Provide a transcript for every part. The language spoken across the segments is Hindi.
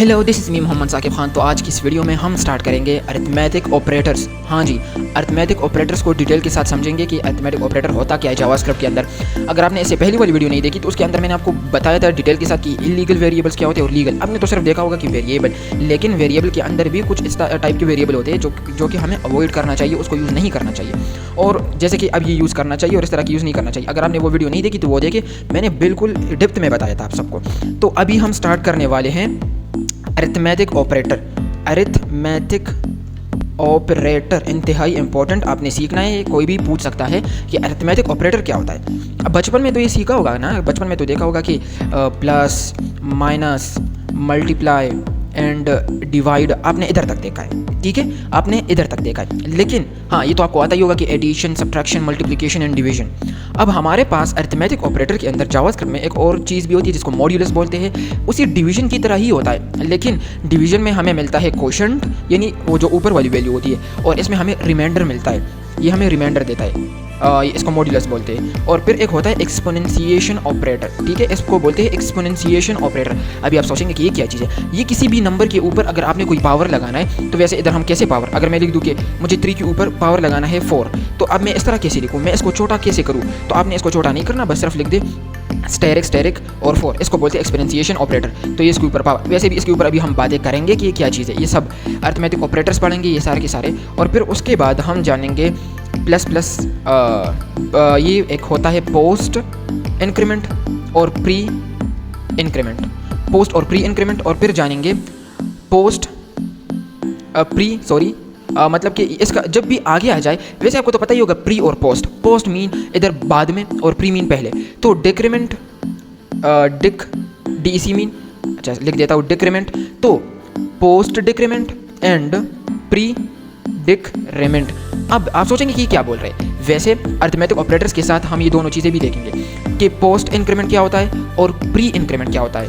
Hello, this is me Mohammad Saqib Khan. तो आज की इस वीडियो में हम स्टार्ट करेंगे अरिथमेटिक ऑपरेटर्स। हाँ जी, अरिथमेटिक ऑपरेटर्स को डिटेल के साथ समझेंगे कि अरिथमेटिक ऑपरेटर होता क्या है जावास्क्रिप्ट के अंदर। अगर आपने इससे पहली वाली वीडियो नहीं देखी तो उसके अंदर मैंने आपको बताया था डिटेल के साथ कि इलीगल वेरिएबल्स क्या होते हैं और लीगल। आपने तो सिर्फ देखा होगा कि वेरिएबल, लेकिन वेरिएबल के अंदर भी कुछ इस टाइप के वेरिएबल होते हैं जो कि हमें अवॉइड करना चाहिए, उसको यूज़ नहीं करना चाहिए। और जैसे कि अब ये यूज़ करना चाहिए और इस तरह की यूज़ नहीं करना चाहिए। अगर आपने वो वीडियो नहीं देखी तो वो देखिए, मैंने बिल्कुल डेप्थ में बताया था आप सबको। तो अभी हम स्टार्ट करने वाले हैं अरिथमेटिक ऑपरेटर। अरिथमेटिक ऑपरेटर इंतहाई इंपॉर्टेंट आपने सीखना है। कोई भी पूछ सकता है कि अरिथमेटिक ऑपरेटर क्या होता है। अब बचपन में तो ये सीखा होगा ना, बचपन में तो देखा होगा कि plus, minus, multiply and divide आपने इधर तक देखा है, ठीक है, आपने इधर तक देखा है। लेकिन हाँ, ये तो आपको आता ही होगा कि addition, subtraction, multiplication and division. अब हमारे पास अरिथमेटिक ऑपरेटर के अंदर जावास्क्रिप्ट में एक और चीज़ भी होती है जिसको मॉड्यूलस बोलते हैं। उसी डिवीजन की तरह ही होता है, लेकिन डिवीजन में हमें मिलता है कोशेंट, यानी वो जो ऊपर वाली वैल्यू होती है, और इसमें हमें रिमाइंडर मिलता है, ये हमें रिमाइंडर देता है। इसको मॉड्यूलस बोलते हैं। और फिर एक होता है एक्सपोनेंशिएशन ऑपरेटर, ठीक है, इसको बोलते हैं एक्सपोनेंशिएशन ऑपरेटर। अभी आप सोचेंगे कि ये क्या चीज़ है। ये किसी भी नंबर के ऊपर अगर आपने कोई पावर लगाना है, तो वैसे इधर हम कैसे पावर, अगर मैं लिख दूँ कि मुझे 3 के ऊपर पावर लगाना है 4, तो अब मैं इस तरह कैसे लिखूँ, मैं इसको छोटा कैसे करूँ। तो आपने इसको छोटा नहीं करना, बस सिर्फ लिख दे स्टेरिक और 4, इसको बोलते हैं एक्सपोनेंशिएशन ऑपरेटर। तो ये इसके ऊपर पावर, वैसे भी इसके ऊपर अभी हम बातें करेंगे कि ये क्या चीज़ है। ये सब अरिथमेटिक ऑपरेटर्स पढ़ेंगे, ये सारे के सारे। और फिर उसके बाद हम जानेंगे प्लस प्लस, ये एक होता है पोस्ट इंक्रीमेंट और प्री इंक्रीमेंट, पोस्ट और प्री इंक्रीमेंट। और फिर जानेंगे पोस्ट मतलब कि इसका जब भी आगे आ जाए, वैसे आपको तो पता ही होगा प्री और पोस्ट। पोस्ट मीन इधर बाद में और प्री मीन पहले। तो डिक्रीमेंट, DEC मीन, अच्छा लिख देता हूँ डिक्रीमेंट। तो post decrement and pre decrement. अब आप सोचेंगे कि क्या बोल रहे हैं। वैसे अरिथमेटिक ऑपरेटर्स के साथ हम ये दोनों चीज़ें भी देखेंगे कि पोस्ट इंक्रीमेंट क्या होता है और प्री इंक्रीमेंट क्या होता है,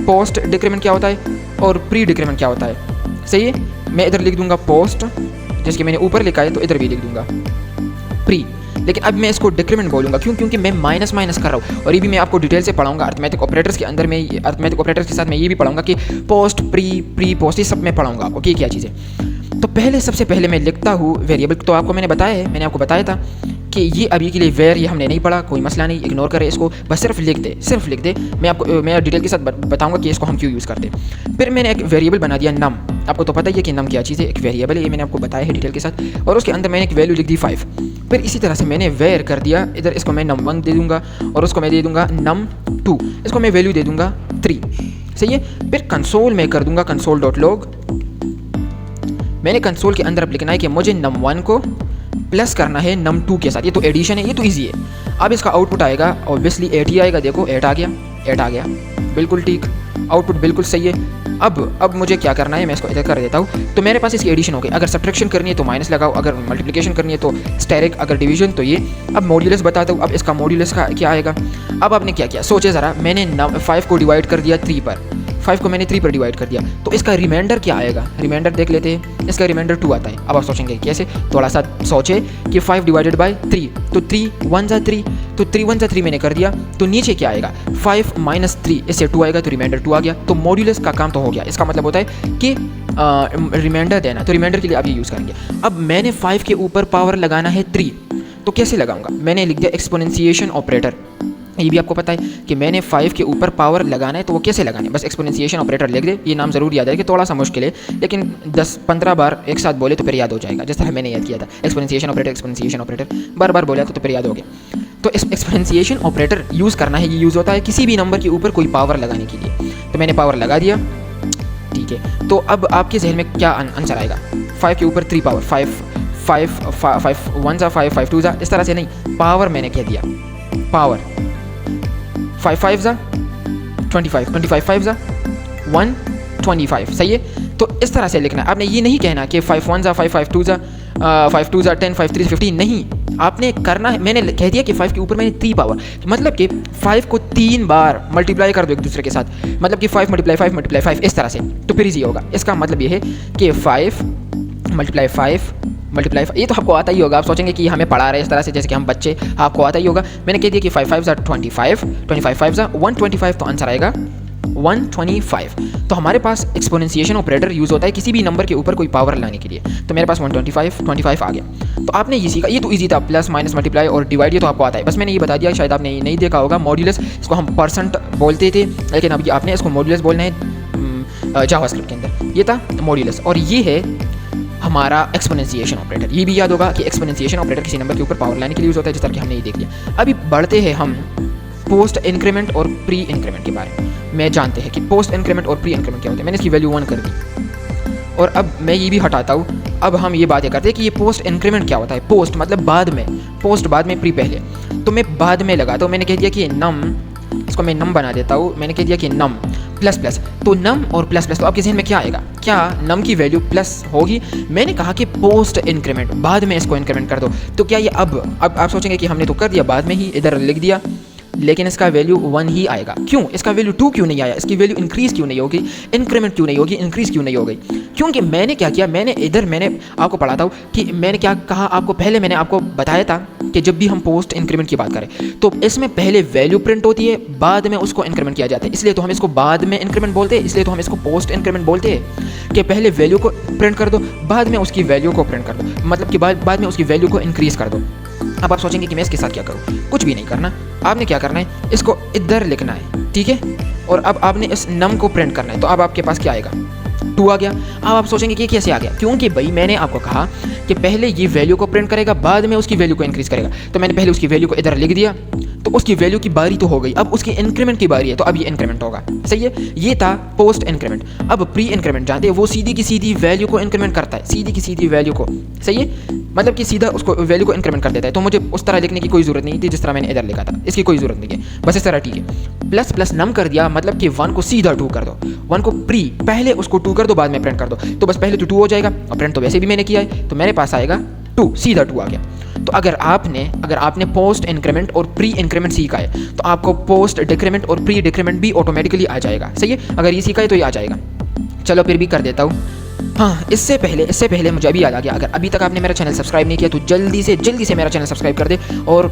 पोस्ट डिक्रीमेंट क्या होता है और प्री डिक्रीमेंट क्या होता है। सही है, मैं इधर लिख दूंगा पोस्ट, जैसे कि मैंने ऊपर लिखा है तो इधर भी लिख दूंगा प्री। लेकिन अब मैं इसको डिक्रीमेंट बोलूँगा, क्योंकि मैं माइनस कर रहा हूँ। और ये भी मैं आपको डिटेल से पढ़ाऊंगा अरिथमेटिक ऑपरेटर्स के अंदर। में अरिथमेटिक ऑपरेटर्स के साथ मैं ये भी पढ़ाऊंगा कि पोस्ट, प्री पोस्ट, ये सब मैं पढ़ाऊंगा आपको कि क्या चीज़ है। तो सबसे पहले मैं लिखता हूँ वेरिएबल। तो आपको मैंने बताया है, मैंने आपको बताया था कि ये अभी के लिए वेर, ये हमने नहीं पढ़ा, कोई मसला नहीं, इग्नोर करें इसको, बस सिर्फ लिख दे। मैं डिटेल के साथ बताऊंगा कि इसको हम क्यों यूज़ करते हैं। फिर मैंने एक वेरिएबल बना दिया नम। आपको तो पता ही है कि नम क्या चीज़ है, एक वेरिएबल है, ये मैंने आपको बताया है डिटेल के साथ। और उसके अंदर मैंने एक वैल्यू लिख दी 5। फिर इसी तरह से मैंने वेर कर दिया, इधर इसको मैं num1 दे दूँगा और उसको मैं दे दूँगा num2, इसको मैं वैल्यू दे दूँगा 3। सही है। फिर कंसोल में कर दूँगा console.log। मैंने कंसोल के अंदर अब लिखना है कि मुझे num1 को प्लस करना है num2 के साथ। ये तो एडिशन है, ये तो ईजी है। अब इसका आउटपुट आएगा ऑब्वियसली 8 ही आएगा। देखो 8 आ गया, बिल्कुल ठीक, आउटपुट बिल्कुल सही है। अब मुझे क्या करना है, मैं इसको इधर कर देता हूँ। तो मेरे पास इसकी एडिशन हो गई। अगर सब्ट्रैक्शन करनी है तो माइनस लगाओ, अगर मल्टीप्लिकेशन करनी है तो स्टेरिक, अगर डिवीजन तो ये। अब मॉड्यूलस बताता हूँ। अब इसका मॉड्यूलस का क्या आएगा। अब आपने क्या किया, सोचे ज़रा, मैंने 5 को डिवाइड कर दिया 3 पर, 5 को मैंने 3 पर डिवाइड कर दिया, तो इसका रिमाइंडर क्या आएगा। रिमाइंडर देख लेते हैं, इसका रिमाइंडर 2 आता है। अब आप सोचेंगे कैसे, थोड़ा सा सोचे कि 5 डिवाइडेड बाई 3, तो 3 1 जा 3, तो 3 1 जा 3 मैंने कर दिया। तो नीचे क्या आएगा, 5 माइनस 3, इससे 2 आएगा, तो रिमाइंडर 2 आ गया। तो मॉड्यूलस का काम तो हो गया। इसका मतलब होता है कि रिमाइंडर देना, तो रिमाइंडर के लिए आप ये यूज़ करेंगे। अब मैंने 5 के ऊपर पावर लगाना है 3, तो कैसे लगाऊंगा, मैंने लिख दिया एक्सपोनेंशिएशन ऑपरेटर। ये भी आपको पता है कि मैंने 5 के ऊपर पावर लगाना है, तो वो कैसे लगाना है, बस एक्सपोनेंशिएशन ऑपरेटर लिख दे। ये नाम ज़रूर याद है कि थोड़ा सा मुश्किल है, लेकिन 10-15 बार एक साथ बोले तो फिर याद हो जाएगा। जिस तरह मैंने याद किया था, एक्सपोनेंशिएशन ऑपरेटर बार बोला तो फिर याद हो गया। तो एक्सपोनेंशिएशन ऑपरेटर यूज़ करना है, ये यूज़ होता है किसी भी नंबर के ऊपर कोई पावर लगाने के लिए। तो मैंने पावर लगा दिया, ठीक है। तो अब आपके जहन में क्या आंसर आएगा, 5 के ऊपर 3 पावर, 5 1 जा 5, 5 2 जा, इस तरह से नहीं, पावर मैंने कह दिया, पावर 5 5 जा 25, 25 5 जा 125। सही है। तो इस तरह से लिखना है। आपने ये नहीं कहना कि 5 1 जा 5, 5 2 जा 5 2 जा 10, 5 3 15, नहीं। आपने करना है, मैंने कह दिया कि 5 के ऊपर मैंने 3 पावर, मतलब कि 5 को 3 बार मल्टीप्लाई कर दो एक दूसरे के साथ, मतलब कि 5 × 5 × 5 इस तरह से, तो फिर ईजी होगा। इसका मतलब ये है कि 5 × 5 मल्टीप्लाई, ये तो आपको आता ही होगा। आप सोचेंगे कि हमें पढ़ा रहे हैं इस तरह से जैसे कि हम बच्चे, आपको आता ही होगा। मैंने कह दिया कि 5 5 25, 25 5 125, तो आंसर आएगा 125। तो हमारे पास एक्सपोनेंशिएशन ऑपरेटर यूज़ होता है किसी भी नंबर के ऊपर कोई पावर लाने के लिए। तो मेरे पास 125 आ गया। तो आपने ये सीखा, ये तो ईजी था, प्लस माइनस मल्टीप्लाई और डिवाइड, ये तो आपको आता है। बस मैंने ये बता दिया, शायद आपने नहीं देखा होगा। मॉड्यूलस, इसको हम परसेंट बोलते थे, लेकिन अभी आपने इसको मॉड्यूलस बोलना है जावास्क्रिप्ट के अंदर। ये था मॉड्यूलस, और ये है हमारा एक्सपोनेंशिएशन ऑपरेटर। ये भी याद होगा कि एक्सपोनेंशिएशन ऑपरेटर किसी नंबर के ऊपर पावर लाने के लिए यूज़ होता है, जिस तरह कि हमने ये देख लिया। अभी बढ़ते हैं हम पोस्ट इंक्रीमेंट और प्री इंक्रीमेंट के बारे में। जानते हैं कि पोस्ट इंक्रीमेंट और प्री इंक्रीमेंट क्या होता है। मैंने इसकी वैल्यू 1 कर दी, और अब मैं ये भी हटाता हूँ। अब हम ये बातें करते हैं कि ये पोस्ट इंक्रीमेंट क्या होता है। पोस्ट मतलब बाद में, पोस्ट बाद में, प्री पहले। तो मैं बाद में लगाता हूँ। मैंने कह दिया कि नम, इसको मैं नम बना देता हूँ। मैंने कह दिया कि नम प्लस प्लस, तो नम और प्लस प्लस, तो आपके जहन में क्या आएगा? क्या नम की वैल्यू प्लस होगी? मैंने कहा कि पोस्ट इंक्रीमेंट, बाद में इसको इंक्रीमेंट कर दो। तो क्या ये अब आप सोचेंगे कि हमने तो कर दिया, बाद में ही इधर लिख दिया, लेकिन इसका वैल्यू 1 ही आएगा। क्यों? इसका वैल्यू 2 क्यों नहीं आया? इसकी वैल्यू इंक्रीज़ क्यों नहीं होगी? इंक्रीमेंट क्यों नहीं होगी? इंक्रीज़ क्यों नहीं होगी? क्योंकि मैंने क्या किया, मैंने आपको पढ़ाता हूँ कि मैंने क्या कहा आपको। पहले मैंने आपको बताया था कि जब भी हम पोस्ट इंक्रीमेंट की बात करें तो इसमें पहले वैल्यू प्रिंट होती है, बाद में उसको इंक्रीमेंट किया जाता है। इसलिए तो हम इसको बाद में इंक्रीमेंट बोलते हैं, इसलिए तो हम इसको पोस्ट इंक्रीमेंट बोलते हैं कि पहले वैल्यू को प्रिंट कर दो, बाद में उसकी वैल्यू को प्रिंट कर दो, मतलब कि बाद में उसकी वैल्यू को इंक्रीज़ कर दो। अब आप सोचेंगे कि मैं इसके साथ क्या करूँ? कुछ भी नहीं करना। आपने क्या करना है, इसको इधर लिखना है, ठीक है, और अब आपने इस नम को प्रिंट करना है। तो अब आपके पास क्या आएगा? 2 आ गया। अब आप सोचेंगे कि कैसे आ गया? क्योंकि भाई मैंने आपको कहा कि पहले ये वैल्यू को प्रिंट करेगा, बाद में उसकी वैल्यू को इंक्रीज़ करेगा। तो मैंने पहले उसकी वैल्यू को इधर लिख दिया, तो उसकी वैल्यू की बारी तो हो गई, अब उसकी इंक्रीमेंट की बारी है, तो अब ये इंक्रीमेंट होगा। सही है, ये था पोस्ट इंक्रीमेंट। अब प्री इंक्रीमेंट जानते हैं, वो सीधी की सीधी वैल्यू को इंक्रीमेंट करता है, सीधी की सीधी वैल्यू को। सही है, मतलब कि सीधा उसको वैल्यू को इंक्रीमेंट कर देता है। तो मुझे उस तरह लिखने की कोई ज़रूरत नहीं थी जिस तरह मैंने इधर लिखा था, इसकी कोई ज़रूरत नहीं है, बस इस तरह ठीक है। प्लस प्लस नम कर दिया, मतलब कि 1 को सीधा 2 कर दो, 1 को प्री, पहले उसको 2 कर दो, बाद में प्रिंट कर दो। तो बस पहले तो 2 हो जाएगा, और प्रिंट तो वैसे भी मैंने किया है, तो मेरे पास आएगा 2, सीधा 2 आ गया। तो अगर आपने पोस्ट इंक्रीमेंट और प्री इंक्रीमेंट सीखा है तो आपको पोस्ट डिक्रीमेंट और प्री डिक्रीमेंट भी ऑटोमेटिकली आ जाएगा। सही है, अगर ये सीखा है तो ये आ जाएगा। चलो फिर भी कर देता हूँ। हाँ, इससे पहले मुझे अभी याद आ गया, अगर अभी तक आपने मेरा चैनल सब्सक्राइब नहीं किया तो जल्दी से मेरा चैनल सब्सक्राइब कर दे, और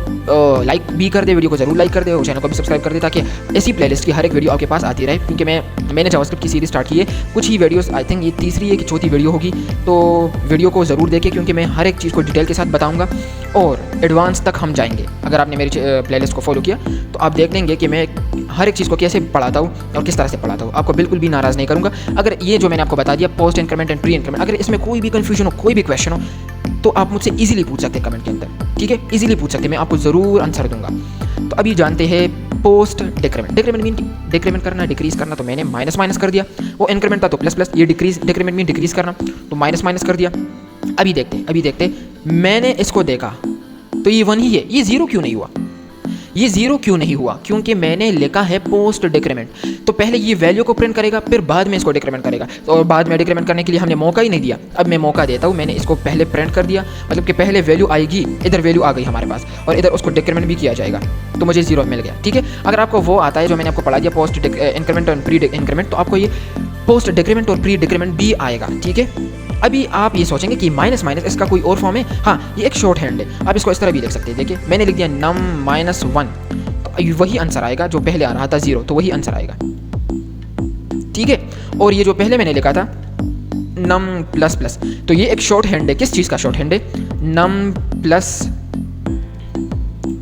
लाइक भी कर दे, वीडियो को ज़रूर लाइक कर दे, और चैनल को भी सब्सक्राइब कर दे, ताकि ऐसी प्लेलिस्ट की हर एक वीडियो आपके पास आती रहे। क्योंकि मैंने जावास्क्रिप्ट की सीरीज स्टार्ट की है, कुछ ही वीडियोस, आई थिंक ये तीसरी है कि चौथी वीडियो होगी, तो वीडियो को ज़रूर देखें, क्योंकि मैं हर एक चीज़ को डिटेल के साथ बताऊँगा, और एडवांस तक हम जाएंगे। अगर आपने मेरी प्लेलिस्ट को फॉलो किया तो आप देख लेंगे कि मैं हर एक चीज़ को कैसे पढ़ाता हूँ और किस तरह से पढ़ाता हूँ। आपको बिल्कुल भी नाराज़ नहीं करूँगा। अगर ये जो मैंने आपको बता दिया post increment and pre increment, अगर इसमें कोई भी कन्फ्यूजन हो, कोई भी क्वेश्चन हो, तो आप मुझसे इजीली पूछ सकते हैं कमेंट के अंदर, ठीक है, इजीली पूछ सकते हैं, मैं आपको ज़रूर आंसर दूंगा। तो अभी जानते हैं post decrement. Decrement mean decrement करना, डिक्रीज़ करना, तो मैंने माइनस कर दिया। वो इंक्रीमेंट था तो प्लस प्लस, ये डिक्रीमेंट मीन डिक्रीज़ करना, तो माइनस कर दिया। अभी देखते मैंने इसको देखा तो ये 1 ही है, ये 0 क्यों नहीं हुआ? ये 0 क्यों नहीं हुआ? क्योंकि मैंने लिखा है पोस्ट डिक्रीमेंट। तो पहले ये वैल्यू को प्रिंट करेगा, फिर बाद में इसको डिक्रीमेंट करेगा, और बाद में डिक्रीमेंट करने के लिए हमने मौका ही नहीं दिया। अब मैं मौका देता हूँ, मैंने इसको पहले प्रिंट कर दिया, मतलब कि पहले वैल्यू आएगी, इधर वैल्यू आ गई हमारे पास, और इधर उसको डिक्रीमेंट भी किया जाएगा, तो मुझे 0 मिल गया। ठीक है, अगर आपको वो आता है जो मैंने आपको पढ़ा दिया पोस्ट इंक्रीमेंट और प्री इंक्रीमेंट, तो आपको ये पोस्ट डिक्रीमेंट और प्री डिक्रीमेंट भी आएगा। ठीक है, अभी आप ये सोचेंगे कि माइनस इसका कोई और फॉर्म है? हाँ, ये एक शॉर्ट हैंड है, आप इसको इस तरह भी लिख सकते हैं। देखिए मैंने लिख दिया नम -1, तो वही आंसर आएगा जो पहले आ रहा था 0, तो वही आंसर आएगा। ठीक है, और ये जो पहले मैंने लिखा था नम प्लस, तो ये एक शॉर्ट हैंड है। किस चीज़ का शॉर्ट हैंड है? नम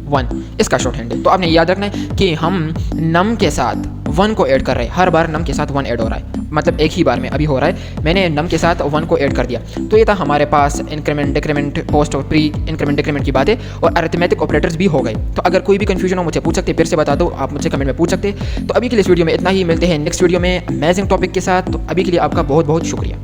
+1, इसका शॉर्ट हैंड है। तो आपने याद रखना है कि हम नम के साथ 1 को ऐड कर रहे हैं, हर बार नम के साथ 1 ऐड हो रहा है, मतलब एक ही बार में अभी हो रहा है। मैंने नम के साथ 1 को ऐड कर दिया। तो ये था हमारे पास इंक्रीमेंट, डिक्रीमेंट, पोस्ट और प्री इंक्रीमेंट डिक्रीमेंट की बातें, और अरिथमेटिक ऑपरेटर्स भी हो गए। तो अगर कोई भी कंफ्यूजन हो मुझे पूछ सकते हैं, फिर से बता दो, आप मुझसे कमेंट में पूछ सकते हैं। तो अभी के लिए इस वीडियो में इतना ही, मिलते हैं नेक्स्ट वीडियो में अमेजिंग टॉपिक के साथ। तो अभी के लिए आपका बहुत बहुत शुक्रिया।